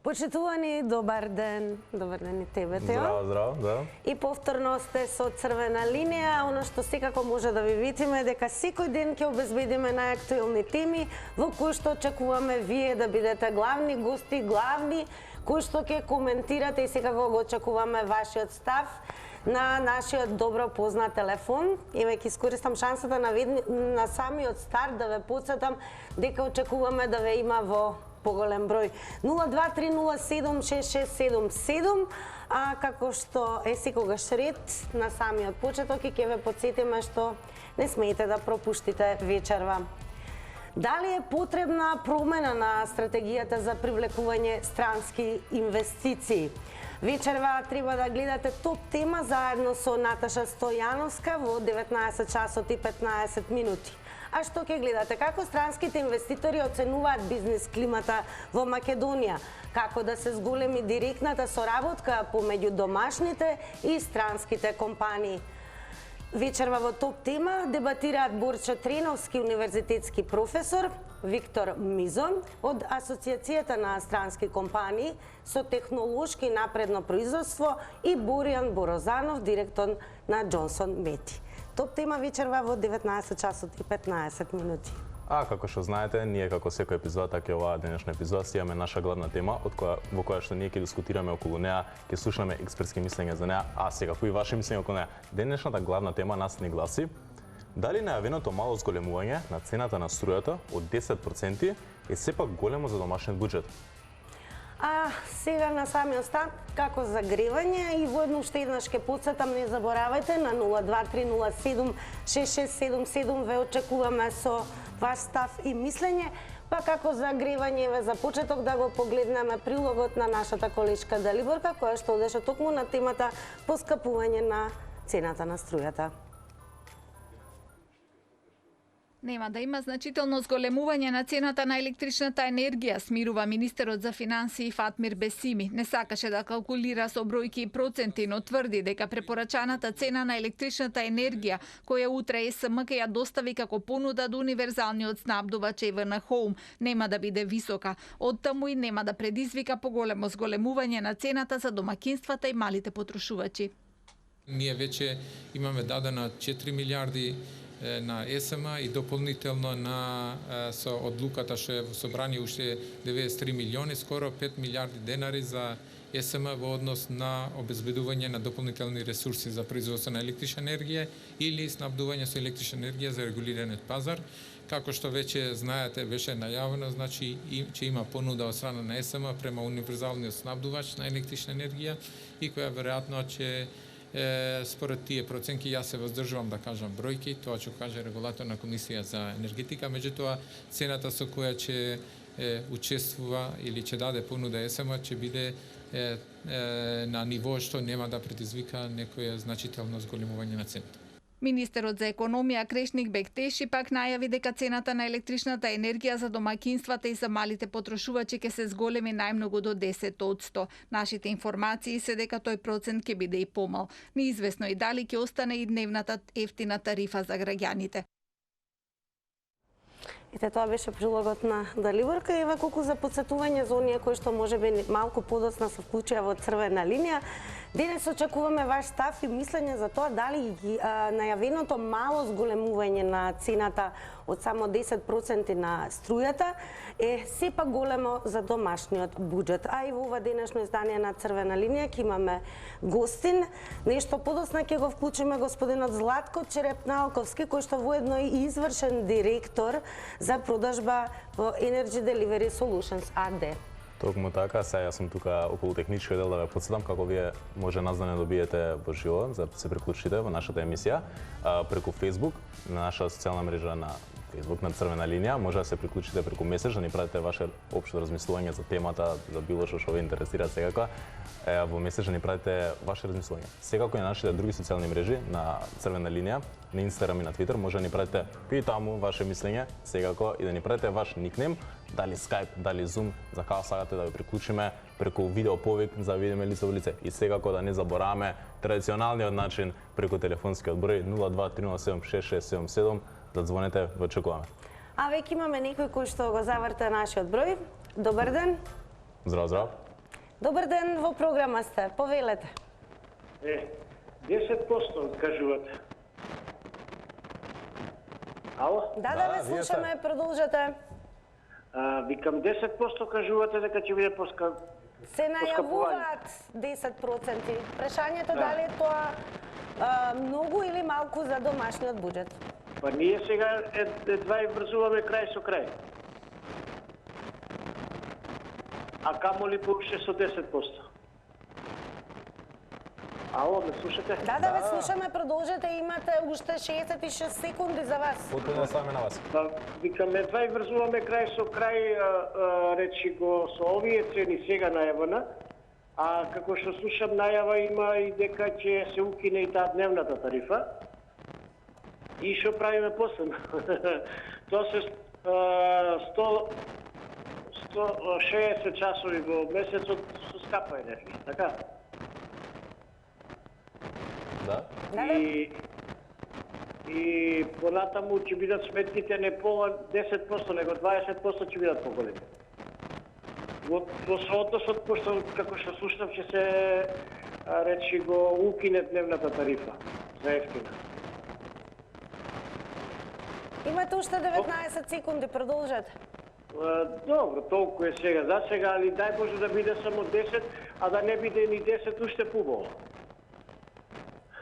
Почитувани, добар ден и тебе, Тео. Здраво, да. И повторно сте со Црвена линија. Оно што секако може да ви видиме дека секој ден ќе обезбедиме најактуелни теми во кои што очекуваме вие да бидете главни гости, кои што ќе коментирате и секако го очекуваме вашиот став на нашиот добро познат телефон. Еве ќе искористам шансата на самиот старт да ве потсетам дека очекуваме да ве има во поголем број 023076677, а како што е секогаш ред на самиот почеток и ќе ве потсетиме што не смеете да пропуштите вечерва. Дали е потребна промена на стратегијата за привлекување странски инвестиции? Вечерва треба да гледате топ тема заедно со Наташа Стојановска во 19 часот и 15 минути. А што ќе гледате? Како странските инвеститори оценуваат бизнес климата во Македонија? Како да се зголеми директната соработка помеѓу домашните и странските компании? Вечерва во топ тема дебатираат Борчо Треновски, универзитетски професор, Виктор Мизо од Асоциацијата на странски компании со технолошки напредно производство и Боријан Борозанов, директор на Джонсон Мети. Топ тема вечерва во 19 часот и 15 минути. А како што знаете, ние како секој епизод, така и оваа денешна епизода, си имаме наша главна тема во која што ние ќе дискутираме околу неа, ќе слушаме експертски мислења за неа, а секако и ваши мислења околу неа. Денешната главна тема нас ни гласи: дали најавеното мало зголемување на цената на струјата од 10% е сепак големо за домашниот буџет? А сега на самиот старт, како загревање и воедно уште еднаш ќе потсетам, не заборавајте на 023076677 ве очекуваме со ваш став и мислење, па како загревање ве за почеток да го погледнеме прилогот на нашата колешка Далиборка, која што одеше токму на темата поскапување на цената на струјата. Нема да има значително зголемување на цената на електричната енергија, смирува министерот за финансии Фатмир Бесими. Не сакаше да калкулира со бројки и проценти, но тврди дека препорачаната цена на електричната енергија, која утре СМ ќе ја достави како понуда до универзалниот снабдувач EVN Home, нема да биде висока. Оттаму и нема да предизвика поголемо зголемување на цената за домакинствата и малите потрошувачи. Ние веќе имаме дадена 4 милиарди на СМ и дополнително со одлуката што е во собрание уште 93 милиони, скоро 5 милиарди денари за СМ во однос на обезбедување на дополнителни ресурси за производство на електрична енергија или снабдување со електрична енергија за регулираниот пазар. Како што веќе знаете, беше најавено, значи ќе има понуда од страна на СМ према универзалниот снабдувач на електрична енергија и која веројатно ќе според тие проценки, јас се воздржувам да кажам бројки, тоа ќе каже регулаторна комисија за енергетика, меѓутоа цената со која ќе учествува или ќе даде понуда СМ ќе биде на ниво што нема да предизвика некое значително зголемување на цената. Министерот за економија Крешник Бектеши пак најави дека цената на електричната енергија за домакинствата и за малите потрошувачи ќе се зголеми најмногу до 10%. Нашите информации се дека тој процент ќе биде и помал. Неизвестно и дали ќе остане и дневната ефтина тарифа за граѓаните. Ете, тоа беше прилогот на Далиборка. Еве колку за потсетување за оние кои што можеби малку подоцна се вклучија во Црвена линија. Денес очекуваме ваш став и мислење за тоа дали најавеното мало зголемување на цената од само 10% на струјата е сепак големо за домашниот буџет. А и во ова денешно издание на Црвена линија ќе имаме гостин. Нешто подоцна ќе го вклучиме господинот Златко Черепналковски, кој што воедно е извршен директор за продажба во Energy Delivery Solutions AD. Токму така, сега јас сум тука околу техничкиот дел да ве потсетам како вие може нас да не добиете во живо, за да се приклучите во нашата емисија преку Facebook, на наша социјална мрежа на Facebook на Црвена линија, може да се приклучите преку меседж, да ни пратите ваше општо размислување за темата, за било што ве интересира секако. Во меседж да ни пратите ваше размислување. Секако и на нашите други социјални мрежи на Црвена линија, на Инстаграм и на Твитер, може да ни пратите и таму ваше мислење, секако и да ни пратите ваш никнем, дали Skype, дали Zoom, за кога сакате да ве приклучиме преку видео повик за да видиме лице во лице. И секако да не забораваме традиционалниот начин преку телефонскиот број 023076677 да звоните, ве очекуваме. А веќе имаме некој кој што го заврта нашиот број. Добар ден. Здраво, здраво. Добар ден, во програма сте. Повелете. 10% кажувате. Ало? Да, ве вие слушаме, продолжете. Викам 10% кажувате дека ќе биде Се најавуваат 10%. Прашањето дали е тоа многу или малку за домашниот буџет? Па ние сега едва и врзуваме крај со крај. А камоли поуше со 10%. Ало, ме слушате? Да, ве слушаме, продолжете, имате уште 66 секунди за вас. Потpuno саме на вас. Па, викам, едва и врзуваме крај со крај, речи го, со овие цени сега најавана, а како што слушам најава има и дека ќе се укине и таа дневната тарифа. И што правиме после? Тоа се 160 часови во месецот со скапа енергија, така? Да. И понатаму ќе бидат сметките не по 10%, него 20% ќе бидат поголеми. Во соодносот, пошто како што слушнав, ќе се речи го укине дневната тарифа за ефтина. Имате уште 19 секунди, продолжете. Добро, толку е сега. За сега, али дај Боже да биде само 10, а да не биде ни 10 уште побола.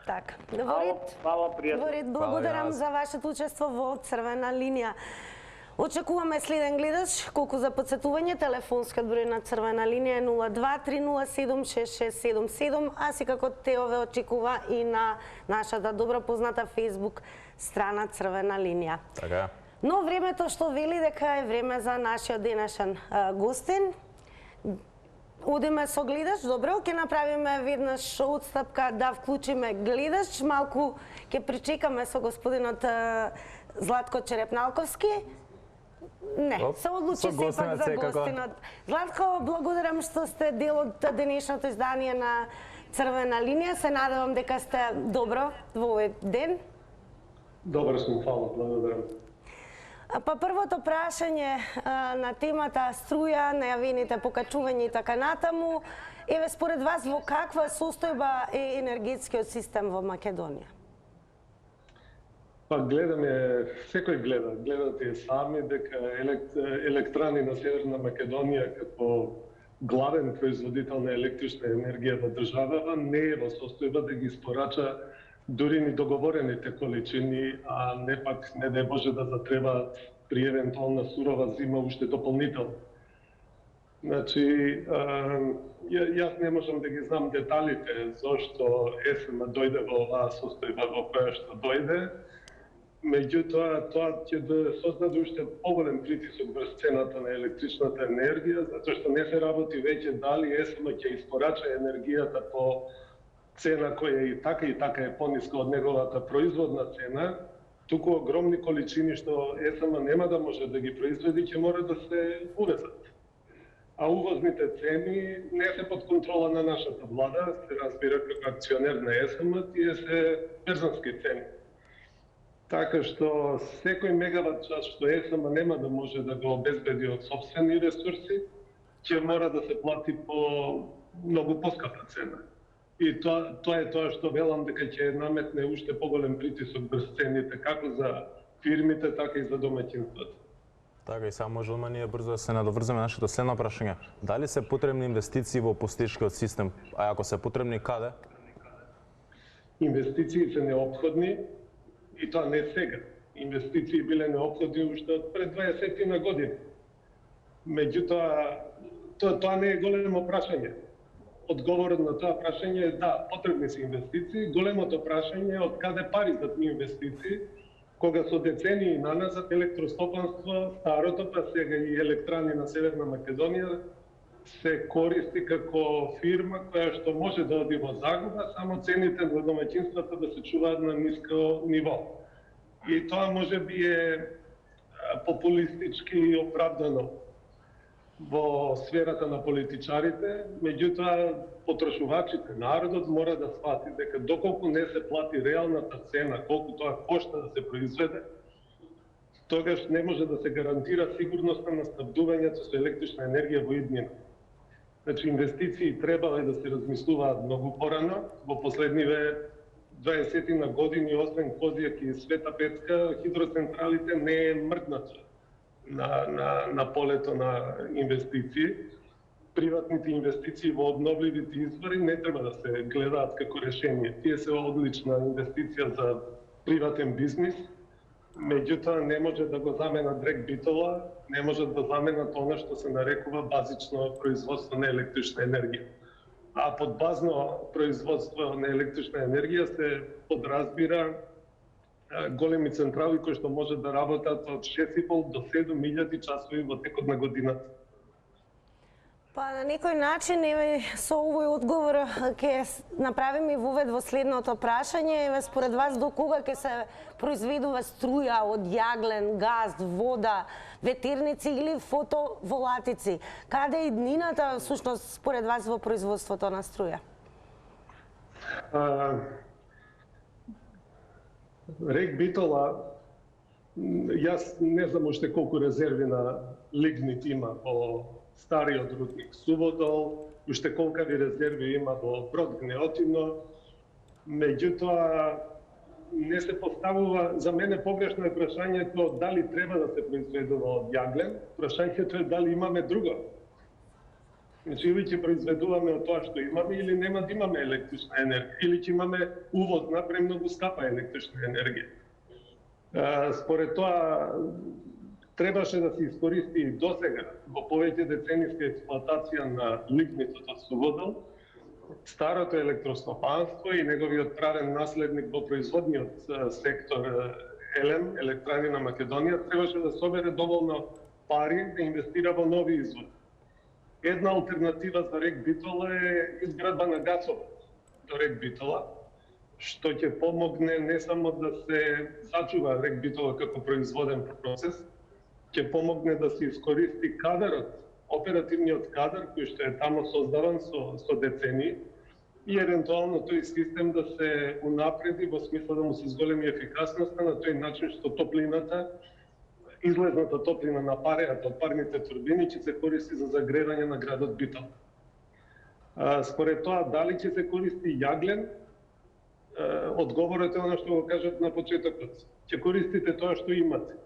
Така, Фала, пријатно. Ворит, благодарам за вашето учество во Црвена линија. Очекуваме следен гледач, колку за подсетување, телефонскиот број на Црвена линија е 02-307-6677, а секако Теове очекува и на нашата добро позната Facebook страна Црвена линија. Така. Но времето што вели дека е време за нашиот денешен гостин. Одиме со гледач, добро, ќе направиме веднаш отстапка да вклучиме гледач, малку ќе причекаме со господинот Златко Черепналковски. Не, се одлучи сепак за гостинот. Златко, благодарам што сте дел од денешното издание на Црвена линија. Се надевам дека сте добро во овој ден. Добро сум, фала, благодарам. Па првото прашање на темата струја, најавените покачувања и така натаму, еве според вас во каква состојба е енергетскиот систем во Македонија? Па гледаме, секој гледате и сами дека електрани на Северна Македонија како главен производител на електрична енергија во државава не е во состојба да ги испорача дури ни договорените количини, а не пак не дај Боже да затребаат при евентуална сурова зима уште дополнително. Значи, јас не можам да ги знам деталите зошто ЕСМ дојде во оваа состојба во која што дојде, меѓутоа тоа ќе да создаде уште поголем притисок врз цената на електричната енергија, затоа што не се работи веќе дали ЕСМ ќе испорача енергијата по цена која и така е пониска од неговата производна цена, туку огромни количини што ЕСМ нема да може да ги произведи, ќе мора да се увезат. А увозните цени не се под контрола на нашата влада, се разбира како акционер на ЕСМ, тие се берзански цени. Така што секој мегават час што ЕСМ нема да може да го обезбеди од сопствени ресурси, ќе мора да се плати по многу поскапа цена. И тоа е тоа што велам дека ќе наметне уште поголем притисок врз цените како за фирмите, така и за домаќинствата. Така и само можеме ние брзо да се надоврземе нашето следно прашање. Дали се потребни инвестиции во поштичкиот систем, а ако се потребни каде? Инвестиции се неопходни и тоа не сега. Инвестиции биле неопходни уште од пред 20 на години. Меѓутоа, тоа не е големо прашање. Одговорот на тоа прашање е да, потребни се инвестиции. Големото прашање е од каде пари за тие инвестиции, кога со децении наназад електростопанство, старото, па сега и електрани на Северна Македонија, се користи како фирма која што може да оди во загуба, само цените на домаќинствата да се чуваат на ниско ниво. И тоа може би е популистички оправдано во сферата на политичарите, меѓутоа потрошувачите, народот мора да свати дека доколку не се плати реалната цена, колку тоа кошта да се произведе, тогаш не може да се гарантира сигурноста на снабдувањето со електрична енергија во иднина. Значи, инвестиции требале да се размислуваат многу порано. Во последниве 20 на години, освен Козјак и Света Петка, хидроцентралите не е мрднато на полето на инвестиции. Приватните инвестиции во обновливите извори не треба да се гледаат како решение. Тие се одлична инвестиција за приватен бизнис, меѓутоа не може да го заменат рек Битола, не може да заменат она што се нарекува базично производство на електрична енергија. А под базно производство на електрична енергија се подразбира големи централи кои што може да работат од 6,5 до 7.000 часови во текот на годината. Па на некој начин, еве, со овој одговор ќе направиме вовед во следното прашање. Еве, според вас, до кога ќе се произведува струја од јаглен, газ, вода, ветерници или фотоволатици? Каде е иднината, всушност, според вас, во производството на струја? Рек Битола, јас не знам уште колку резерви на лигнит има во стариот рудник Суводол, уште колкави резерви има во Брод Гнеотино, меѓутоа не се поставува, за мене погрешно е прашањето дали треба да се произведува од јаглен, прашањето е дали имаме друго. Значи, или ќе произведуваме од тоа што имаме, или нема да имаме електрична енергија, или ќе имаме увоз на премногу скапа електрична енергија. Според тоа, требаше да се искористи и досега во повеќе деценијска експлоатација на лигнитот од Суводол, старото електростопанство и неговиот правен наследник во производниот сектор ЕЛЕМ, Електрани на Македонија, требаше да собере доволно пари да инвестира во нови извори. Една алтернатива за рек Битола е изградба на гасовод до рек Битола, што ќе помогне не само да се зачува рек Битола како производен процес, ќе помогне да се искористи кадарот, оперативниот кадар кој што е тамо создаван со децении и евентуално тој систем да се унапреди во смисла да му се зголеми ефикасноста на тој начин што топлината, излезната топлина на пареата од парните турбини ќе се користи за загревање на градот Битола. Според тоа, дали ќе се користи јаглен, одговорот е она што го кажат на почетокот. Ќе користите тоа што имате.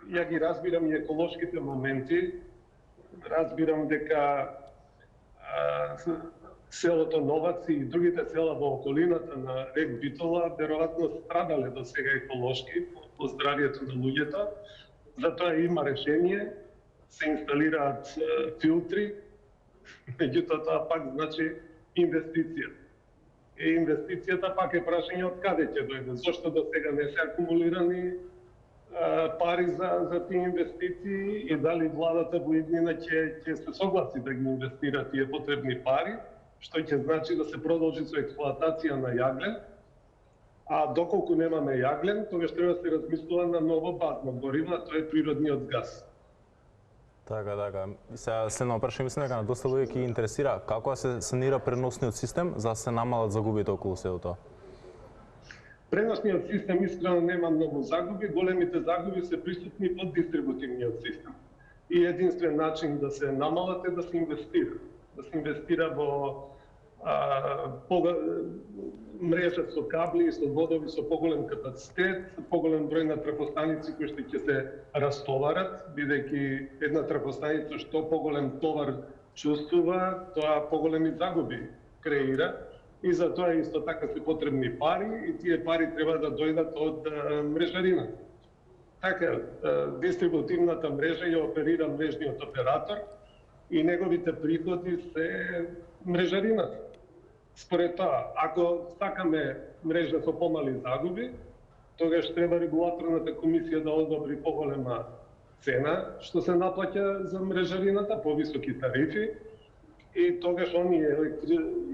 Ја ги разбирам и еколошките моменти, разбирам дека селото Новаци и другите села во околината на рек Битола веројатно страдале до сега еколошки по здравието на луѓето. Затоа има решение, се инсталираат филтри, меѓутоа тоа пак значи инвестиција. И инвестицијата пак е прашање од каде ќе дојде, зошто до сега не се акумулирани пари за тие инвестиции и дали владата во иднина ќе се согласи да ги инвестира тие потребни пари, што ќе значи да се продолжи со експлоатација на јаглен, а доколку немаме јаглен, тогаш треба да се размислува на ново базно гориво, тоа е природниот газ. Така. Сега следно прашање, мислам дека на доста луѓе ќе интересира како се санира преносниот систем за да се намалат загубите околу сето тоа. Преносниот систем искрено нема многу загуби, големите загуби се присутни под дистрибутивниот систем. И единствен начин да се намалат е да се инвестира. Да се инвестира во мрежа со кабли и со водови со поголем капацитет, поголем број на трафостаници кои што ќе се растоварат, бидејќи една трафостаница што поголем товар чувствува, тоа поголеми загуби креира. И за тоа исто така се потребни пари и тие пари треба да дојдат од мрежарината. Така, дистрибутивната мрежа ја оперира мрежниот оператор и неговите приходи се мрежарината. Според тоа, ако сакаме мрежа со помали загуби, тогаш треба регулаторната комисија да одобри поголема цена што се наплаќа за мрежарината, повисоки тарифи, и тогаш оние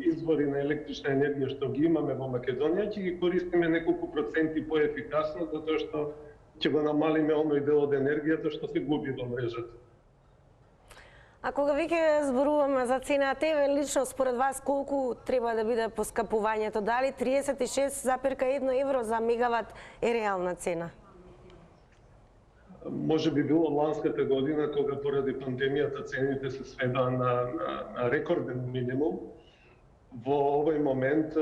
извори на електрична енергија што ги имаме во Македонија ќе ги користиме неколку проценти поефикасно, затоа што ќе го намалиме оној дел од енергијата што се губи во мрежата. А кога веќе зборуваме за цената, еве лично според вас колку треба да биде поскапувањето? Дали 36,1 евро за мегават е реална цена? Може би било ланската година, кога поради пандемијата цените се сведоа на рекорден минимум. Во овој момент,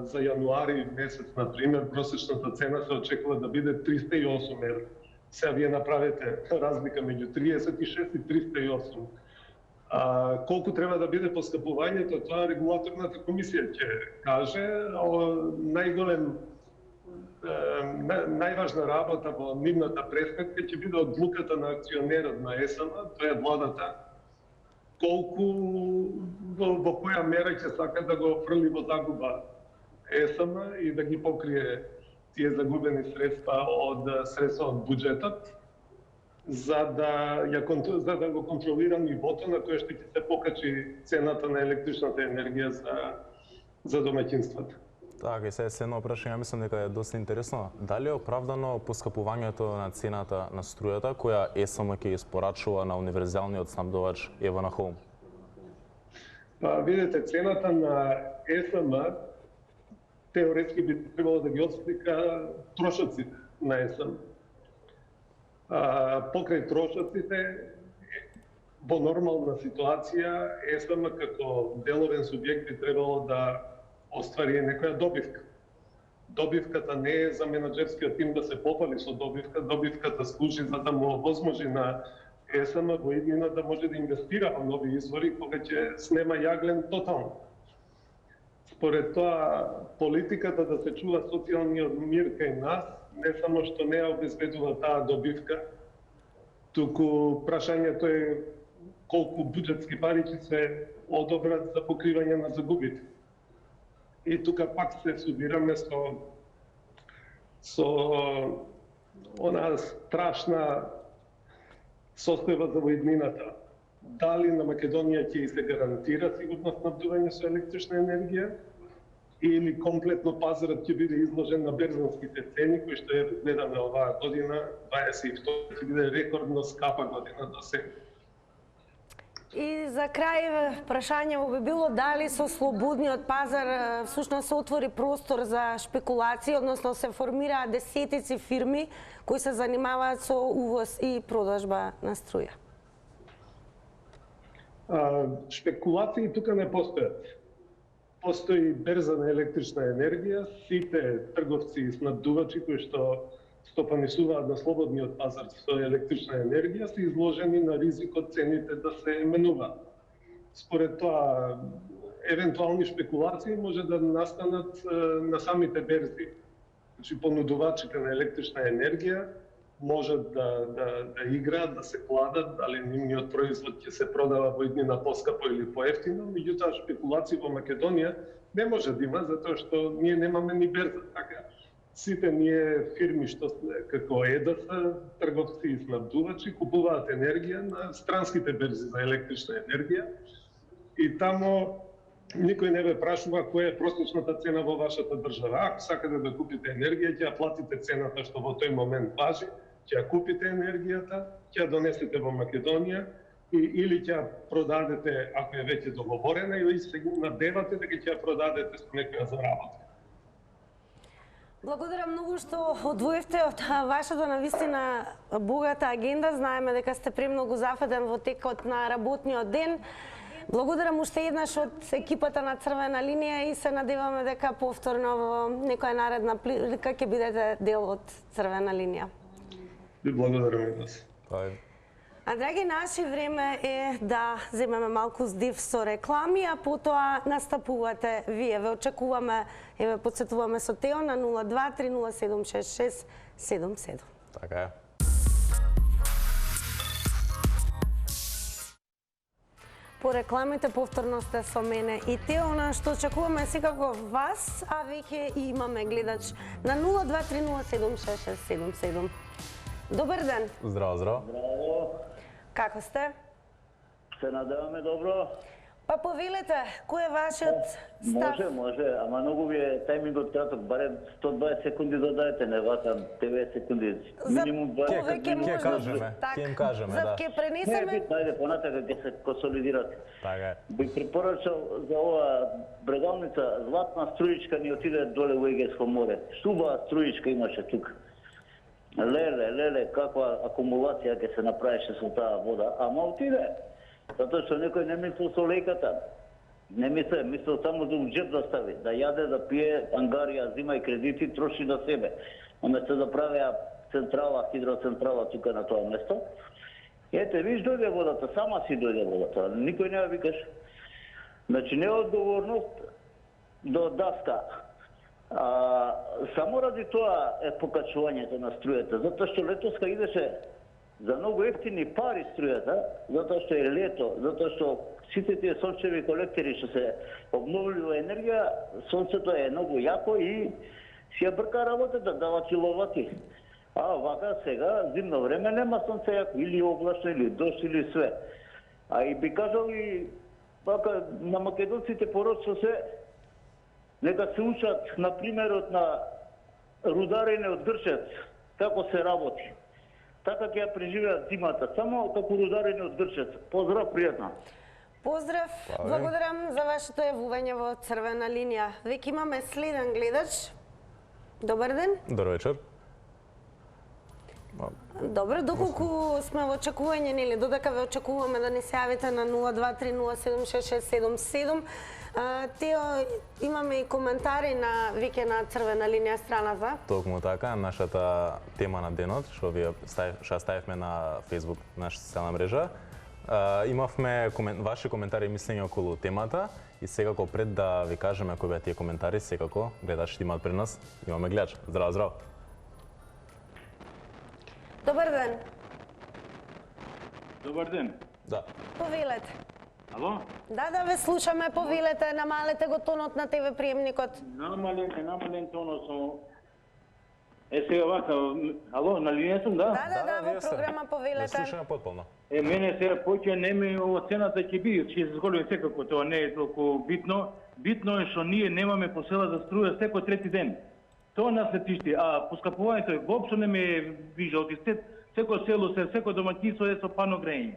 за јануари месец, например, просечната цена се очекува да биде 308 евро. Сега вие направете разлика меѓу 36 и 308. Колку треба да биде поскапувањето, тоа регулаторната комисија ќе каже. Најважна работа во нивната пресметка ќе биде одлуката на акционерот на ЕСМ, тоа е владата, колку во која мера ќе сака да го фрли во загуба ЕСМ и да ги покрие тие загубени средства од буџетот, за да го контролира нивото на кое што ќе се покачи цената на електричната енергија за домаќинствата. Така, и сега едно прашање, мислам дека е доста интересно. Дали е оправдано поскапувањето на цената на струјата, која ЕСМ ќе испорачува на универзалниот снабдувач Евона Хоум? Видете, цената на ЕСМ теоретски би требало да ги отслика трошоците на ЕСМ. Покрај трошоците, во нормална ситуација, ЕСМ како деловен субјект би требало да оствари некоја добивка. Добивката не е за менаџерскиот тим да се попали со добивка, добивката служи за да му овозможи на ЕСМ во иднина да може да инвестира во нови извори кога ќе снема јаглен тотално. Според тоа, политиката да се чува социјалниот мир кај нас, не само што не ја обезбедува таа добивка, туку прашањето е колку буџетски пари ќе се одобрат за покривање на загубите. И тука пак се судираме со онаа страшна состојба за воиднината. Дали на Македонија ќе се гарантира сигурно снабдување со електрична енергија или комплетно пазарот ќе биде изложен на берзанските цени, кои што ја гледаме оваа година, 22 ќе биде рекордно скапа година до сега. И за крај прашањето би било дали со слободниот пазар всушност се отвори простор за шпекулации, односно се формираат десетици фирми кои се занимаваат со увоз и продажба на струја. Шпекулации тука не постојат. Постои берза на електрична енергија, сите трговци и снабдувачи кои што стопанисуваат на слободниот пазар со електрична енергија се изложени на ризикот цените да се менуваат. Според тоа, евентуални шпекулации може да настанат на самите берзи. Значи, понудувачите на електрична енергија можат да играат, да се кладат, дали нивниот производ ќе се продава во иднина поскапо или поевтино, меѓутоа шпекулации во Македонија не може да има, затоа што ние немаме ни берза. Така, сите ние фирми што како ЕДС, трговци и снабдувачи купуваат енергија на странските берзи за електрична енергија и тамо никој не ве прашува која е просечната цена во вашата држава. Ако сакате да купите енергија, ќе ја платите цената што во тој момент важи, ќе ја купите енергијата, ќе ја донесете во Македонија или ќе ја продадете ако е веќе договорена или се надевате дека ќе ја продадете со некоја заработка. Благодарам многу што одвоевте од вашата навистина богата агенда. Знаеме дека сте премногу зафатен во текот на работниот ден. Благодарам уште еднаш од екипата на Црвена линија и се надеваме дека повторно во некоја наредна прилика ќе бидете дел од Црвена линија. Ви благодарам и вас. А драги наши, време е да земеме малку здив со реклами, а потоа настапувате вие. Ве очекуваме, еве подсетуваме со Тео на 023076677. Така е. По рекламите повторно сте со мене и Тео, на што очекуваме секако вас, а веќе имаме гледач на 023076677. Добар ден. Здраво, здраво. Браво. Како сте? Се надеваме добро. Па повелете, кој е вашиот став? Може, ама многу ви е тајмингот краток, барем 120 секунди додајте, не ватам 90 секунди. Минимум 20 секунди. Ќе кажеме, ќе им кажеме, да. Ќе пренесеме. Не, ајде, понатака ќе се консолидирате. Така е. Би препорачал за ова брегалница, златна струичка ни отиде доле во Егејско море. Субава струичка имаше тука. Леле, каква акумулација ќе се направише со таа вода, ама отиде. Затоа што некој не мислил со лејката. Не мислил само да джеб да стави, да јаде, да пие, ангарија, зима и кредити, троши на себе. Уместо да правеа централа, хидроцентрала тука на тоа место. Ете, виж, дојде водата, сама си дојде водата, никој не ја викаш. Значи, не е одговорност до даска. Само ради тоа е покачувањето на струјата, затоа што летоска идеше за многу ефтини пари струјата, затоа што е лето, затоа што сите тие сончеви колектори што се обновлива енергија, сонцето е многу јако и си ја брка работата, дава киловати. А вака сега, зимно време, нема сонце јако, или облачно, или дожд, или све. А и би кажал и вака на македонците порочно се, нека се учат на примерот на рударење од Грчец, како се работи. Така ќе ја преживеат зимата, само како рударење од Грчец. Поздрав, пријатно. Поздрав, благодарам за вашето јавување во Црвена линија. Веќе имаме следен гледач. Добар ден. Добар вечер. Добро, доколку сме во очекување, нели, додека ве очекуваме да ни се јавите на 023076677. Тео, имаме и коментари на веќе на Црвена линија страната. Токму така, нашата тема на денот, што ставивме на Facebook, наша социјална мрежа, имавме ваши коментари и мислења околу темата и секако пред да ви кажеме кои беа тие коментари, секако гледачите имаат пред нас, имаме гледач. Здраво, здраво. Добар ден. Добар ден. Да. Повелете. Ало? Да, ве слушаме, повелете, намалете го тонот на ТВ приемникот. Намален тонот со... Сега вака, ало, на линија сум, да? Да, во програма повелете. Не слушаме потполно. Мене сега поќе неми ова цената ќе биде, ќе се зголеми секако, тоа не е толку битно. Битно е што ние немаме по села за струја секој трети ден. Тоа нас се тишти, а поскапувањето воопшто не ме вижа од истет, секој село, секој домаќинство е со пано грејење.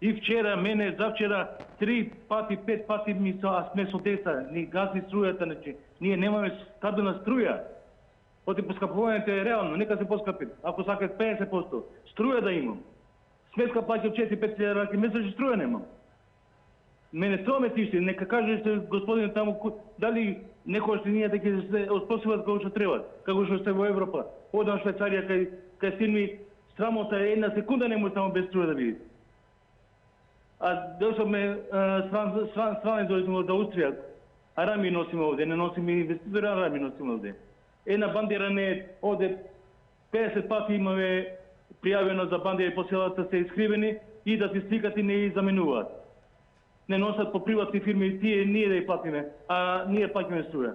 И вчера, мене, завчера, 3 пати, 5 пати а сме со деца, ни гази струјата, значи, ние немаме стабилна струја. Оти поскапувањето е реално, нека се поскапи, ако сакат 50%, струја да имам. Сметка плаќам 4-5 раки месечни, струја немам. Мене тоа ме тишти, нека каже господин таму, дали некој што ние да ќе се оспособат како што треба, како што сте во Европа. Одам Швајцарија кај силни срамота е една секунда не може само без струја да види. А дошавме страни дојдеме од Аустрија, а рами носиме овде, не носиме инвеститори, а рами носиме овде. Една бандера не е овде 50 пати имаме пријавено за бандери по селата се искривени и да се сликат и не ја заменуваат. Не носат по приватни фирми, тие ние да ја платиме, а ние платиме струја.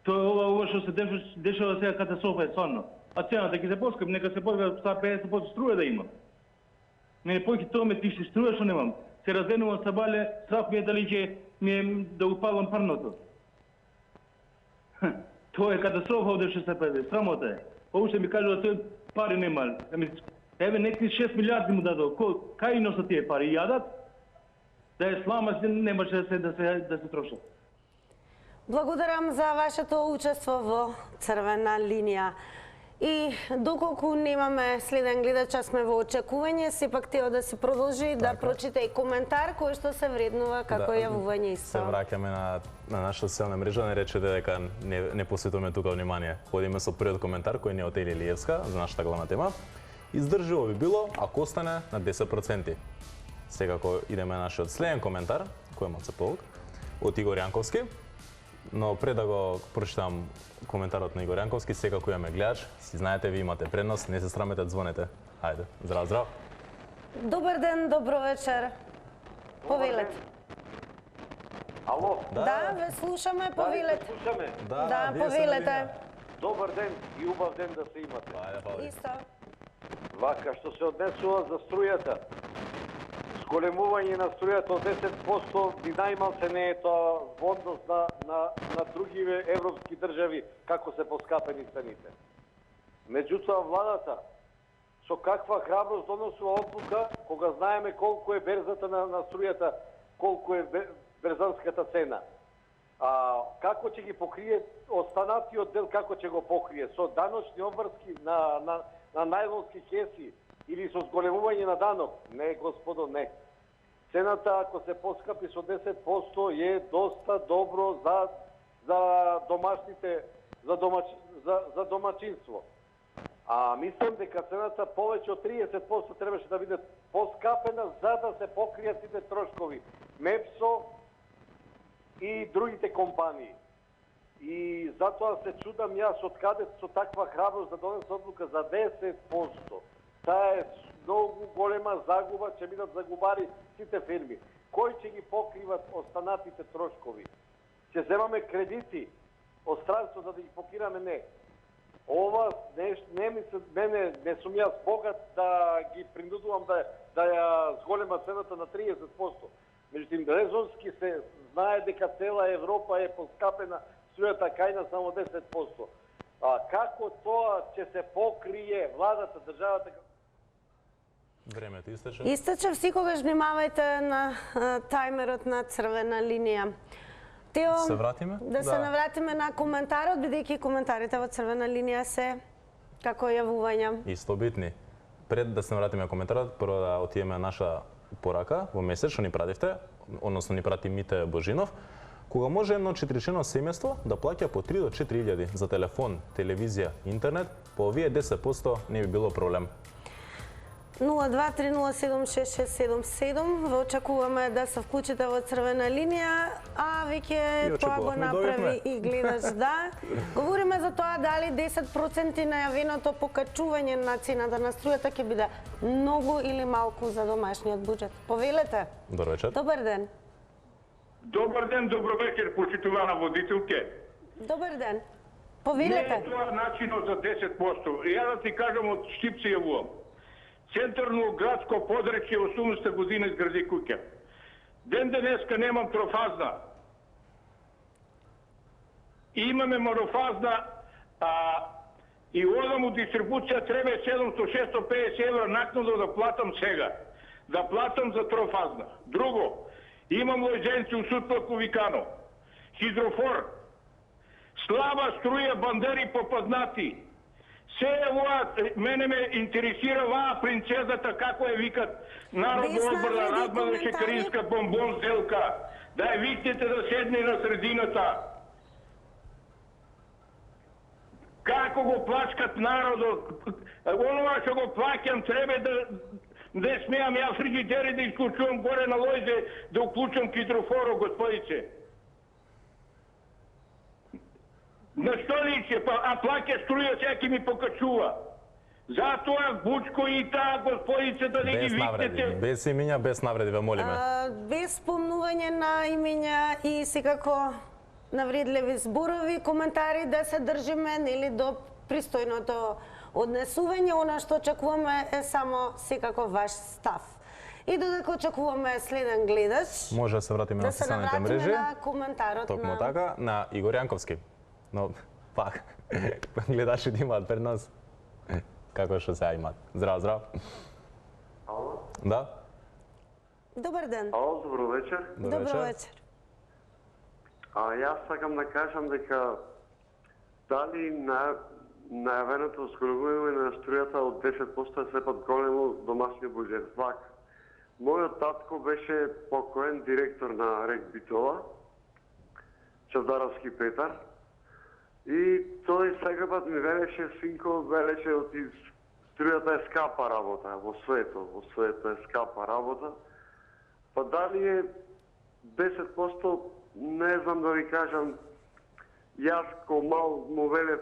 Тоа ова што се дешава сега катастрофа е стварно. А цената ќе се поскапи, нека се поскапи 50% струја да има. Мене поќе тоа ме тишти, струја што немам. Се разденувам са бале, страх ми е дали ќе ми да упалам парното. Тоа е катастрофа овде што се прави, срамота е. Уште ми кажува тој пари нема. Еве некои 6 милиарди му дадо. Кај носат тие пари? Јадат? Да е слама, немаше да се трошат. Благодарам за вашето учество во Црвена линија. И доколку немаме следен гледач, сме во очекување, сепак Тео да се продолжи да прочита и коментар кој што се вреднува како јавување исто. Се враќаме на нашата социјална мрежа, не речете дека не посветуваме тука внимание. Ходиме со првиот коментар кој не е од Ели Илиевска за нашата главна тема. Издржливо би било ако остане на 10%. Секако идеме на нашиот следен коментар, кој е малце повок, од Игор Јанковски. Но пред да го прочитам коментарот на Игор Јанковски, секако имаме гледач, си знаете, ви имате предност, не се срамете, звонете. Ајде, здраво, здраво. Добар ден, добро вечер. Повелете. Ало? Да, ве слушаме, повелете. Слушаме. Да, повелете. Добар ден и убав ден да се имате. Исто. Вака, што се однесува за струјата. Зголемување на струјата од 10% би најмалце не е тоа во однос на другиве европски држави како се поскапени цените. Меѓутоа владата со каква храброст доносува одлука кога знаеме колку е берзата на струјата, колку е берзанската цена. Како ќе ги покрие останатиот дел, како ќе го покрие? Со даночни обврски на најлонски кеси или со зголемување на данок? Не, господо, не. Цената, ако се поскапи со 10%, е доста добро за домашните, за домачинство. Мислам дека цената повеќе од 30% требаше да биде поскапена за да се покријат сите трошкови. МЕПСО и другите компании. И затоа се чудам јас од каде со таква храброст да донесе одлука за 10%. Таа е многу голема загуба, ќе бидат загубари сите фирми. Кој ќе ги покриват останатите трошкови? Ќе земаме кредити од странство за да ги покриваме? Не. Ова не мислам, мене не сум јас богат да ги принудувам да ја зголема цената на 30%. Меѓутоа, резонски се знае дека цела Европа е поскапена струјата кај нас само 10%. Како тоа ќе се покрие владата, државата? Времето истече. Истече, секогаш внимавајте на тајмерот на црвена линија. Тео, се вратиме? Да се навратиме на коментарот, бидејќи коментарите во црвена линија се како јавувања. Исто битни. Пред да се навратиме на коментарот, прво да отидеме наша порака во месец што ни пративте, односно ни прати Мите Божинов, кога може едно четиричено семејство да плаќа по 3 до 4.000 за телефон, телевизија, интернет, по овие 10% не би било проблем. 023076677. Ве очекуваме да се вклучите во црвена линија, а веќе тоа го направи и гледач, да. Говориме за тоа дали 10% најавеното покачување на цената на струјата ќе биде многу или малку за домашниот буџет. Повелете. Добар вечер. Добар ден. Добар ден, добро вечер, почитувана водителке. Добар ден. Повелете. Не е тоа начинот за 10%. Ја да ти кажам од Штипци јавувам. Центарно градско подречје 80 година изгради куќа. Ден денеска немам трофазна. Имаме монофазна, и одам у дистрибуција, треба 700-650 евра накнадо да платам сега. Да платам за трофазна. Друго, имам лојзенци у Сутлаку Викано. Хидрофор. Слаба струја, бандери попазнати. Се ова, мене ме интересира ваа принцезата, како е викат Народно одбрана Радмила Шекаринска бомбон сделка. Да ја викнете да седне на средината. Како го плачкат народот. Онова што го плаќам треба да не смеам ја фригидери да исклучувам горе на лојзе, да уклучам хидрофоро, господице. На што личе? Плаќа струја, секи ми покачува. Затоа Бучко и таа господица да не ги викнете. Без имиња, без навреди, ве молиме. Без спомнување на имиња и секако навредливи зборови, коментари, да се држиме нели до пристојното однесување. Она што очекуваме е само секако ваш став. И додека очекуваме следен гледач, може да се вратиме на социјалните мрежи. Да се навратиме на коментарот токму така, на Игор Јанковски. Но, пак, гледачите имаат пред нас. Како што сега имаат. Здрав, здрав. Ало? Да? Добар ден. Ало, добро вечер. Добро вечер. Јас сакам да кажам дека дали најавеното зголемување на струјата од 10% е сепак големо домашниот буџет. Вака. Мојот татко беше покоен директор на РЕК Битола, Чавдаровски Петар. И тој секогаш ми велеше, синко, велеше, струјата е скапа работа во свето е скапа работа. Па дали е 10%, не знам да ви кажам, јас ко мал му веле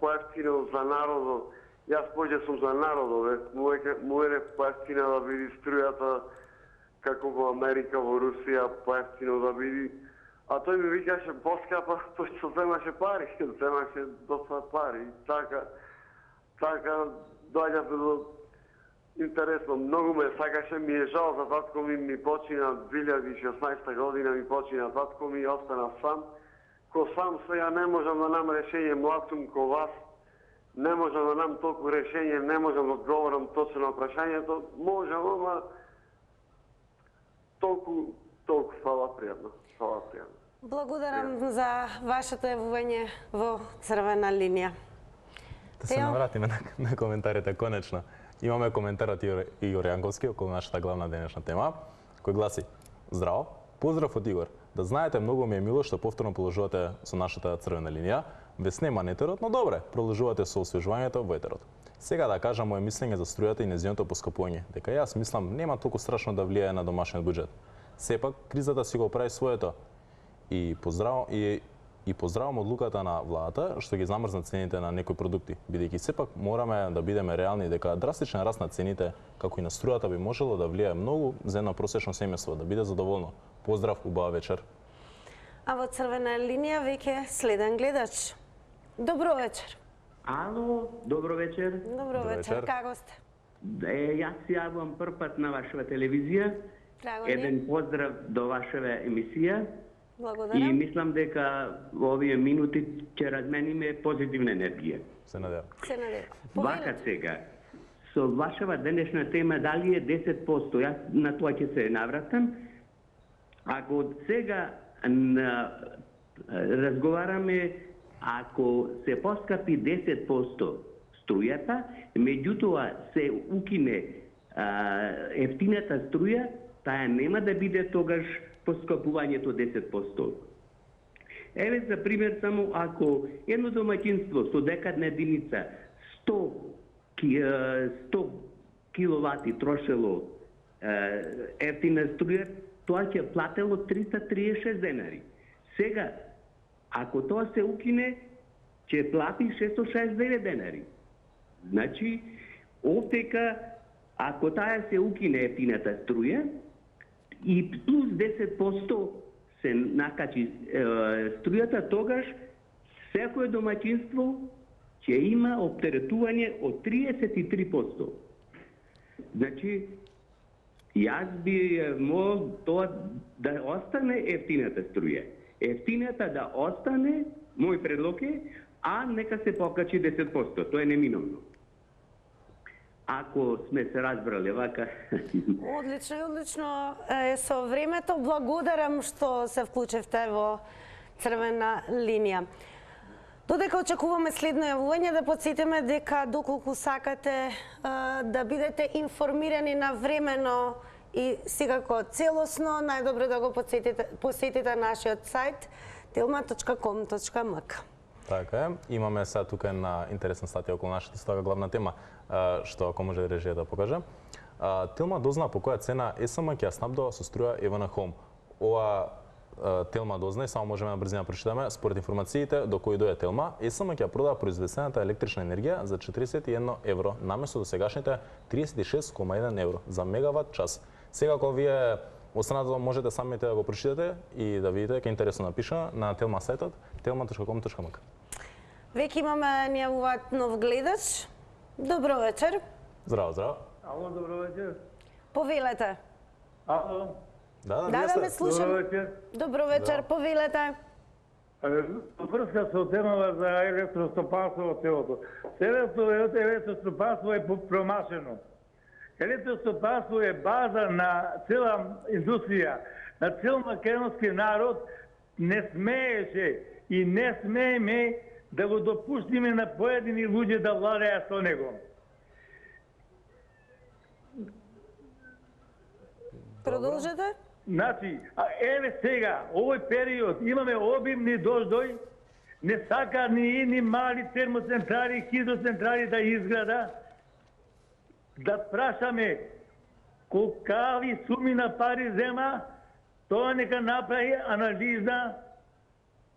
поевтино за народот, јас поќе сум за народот, му веле поевтина да биде струјата како во Америка, во Русија, поевтино да биде. А тој ми викаше поскапа, тој што земаше пари, земаше доста пари. Така доаѓате до интересно. Многу ме сакаше, ми е жал за татко ми почина 2016 година, ми почина татко ми, остана сам. Ко сам сега не можам да нам решење, млад сум ко вас, не можам да нам толку решење, не можам да одговорам точно на прашањето. Можам, ама толку фала пријатно. Благодарам за вашето јавување во Црвена линија. Да се навратиме на коментарите конечно. Имаме коментар од Игор Јанковски околу нашата главна денешна тема, кој гласи: Здраво, поздрав од Игор. Да знаете, многу ми е мило што повторно продолжувате со нашата Црвена линија. Вес нема етерот, но добре, продолжувате со освежувањето во етерот. Сега да кажам моје мислење за струјата и нејзиното поскапување, дека јас мислам нема толку страшно да влијае на домашниот буџет. Сепак кризата си го прави своето. И поздравам одлуката на владата што ги замрзна цените на некои продукти, бидејќи сепак мораме да бидеме реални дека драстичен раст на цените, како и на струјата, би можело да влијае многу за едно просечно семејство да биде задоволно. Поздрав, убава вечер. А во Црвена линија веќе следен гледач. Добро вечер. Ало, добро вечер. Добро вечер, како сте? Јас се јавувам прв пат на вашава телевизија. Еден поздрав до вашава емисија. Благодарам. И мислам дека во овие минути ќе размениме позитивна енергија. Се надевам. Се надевам. Вака сега, со вашава денешна тема дали е 10%, јас на тоа ќе се навратам. Ако од сега разговараме, ако се поскапи 10% струјата, меѓутоа се укине ефтината струја, таа нема да биде тогаш поскапувањето 10%. Еве за пример само ако едно домаќинство со декадна единица 100 киловати трошело ефтина струја, тоа ќе платело 336 денари. Сега, ако тоа се укине, ќе плати 669 денари. Значи, овдека, ако таа се укине ефтината струја, и плюс 10% се накачи струјата, тогаш секое домаќинство ќе има оптеретување од 33%. Значи, јас би молил тоа да остане ефтината струја. Ефтината да остане, мој предлог е, а нека се покачи 10%. Тоа е неминовно. Ако сме се разбрали вака. Одлично, одлично со времето. Благодарам што се вклучевте во Црвена линија. Додека очекуваме следно јавување, да подсетиме дека доколку сакате да бидете информирани навремено и секако целосно, најдобро да го посетите нашиот сајт telma.com.mk. Така е. Имаме сега тука една интересна статија околу нашата истога главна тема, што ако може режија да покаже. Телма дозна по која цена ЕСМ ќе ја снабдува со струја Евана Хоум. Ова Телма дозна и само можеме на брзина прочитаме. Според информациите до кои дојде Телма, ЕСМ ќе продава произведената електрична енергија за 41 евро, наместо досегашните 36,1 евро за мегават час. Сега ако вие останато можете самите да го прочитате и да видите, ке интересно напиша на Телма сајтот telma.com.mk. Веќе имаме јавуваат нов гледач. Добро вечер. Здраво, здраво. Ало, добро вечер. Повелете. Ало. Да, ме слушам. Добро вечер. Добро вечер, повелете. Врска со темава за електростопанство во селото. Електростопанство е промашено. Електростопанство е база на цела индустрија, на цел македонски народ. Не смееше и не смееме да го допуштиме на поедини луѓе да владеат со него. Продолжете. Значи, еве сега, овој период имаме обимни дождој, не сака ни мали термоцентрали, хидроцентрали да изграда, да прашаме колкави суми на пари зема, тоа нека направи анализа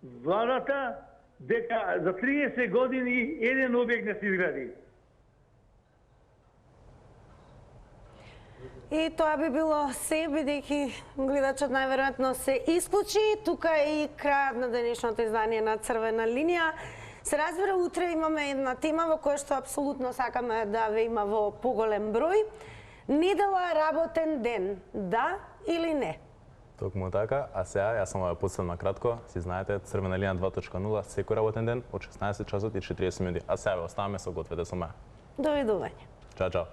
владата, дека за 30 години еден објект не се изгради. И тоа би било се, бидејќи гледачот најверојатно се исклучи. Тука е и крајот на денешното издание на Црвена линија. Се разбира, утре имаме една тема во која што апсолутно сакаме да ве има во поголем број. Недела работен ден, да или не? Токму така, а сега јас само ја подсетам кратко, си знаете, Црвена линија 2.0 секој работен ден од 16 часот и 40 минути. А сега ве оставаме со гответе со мене. Довидување. Чао, чао.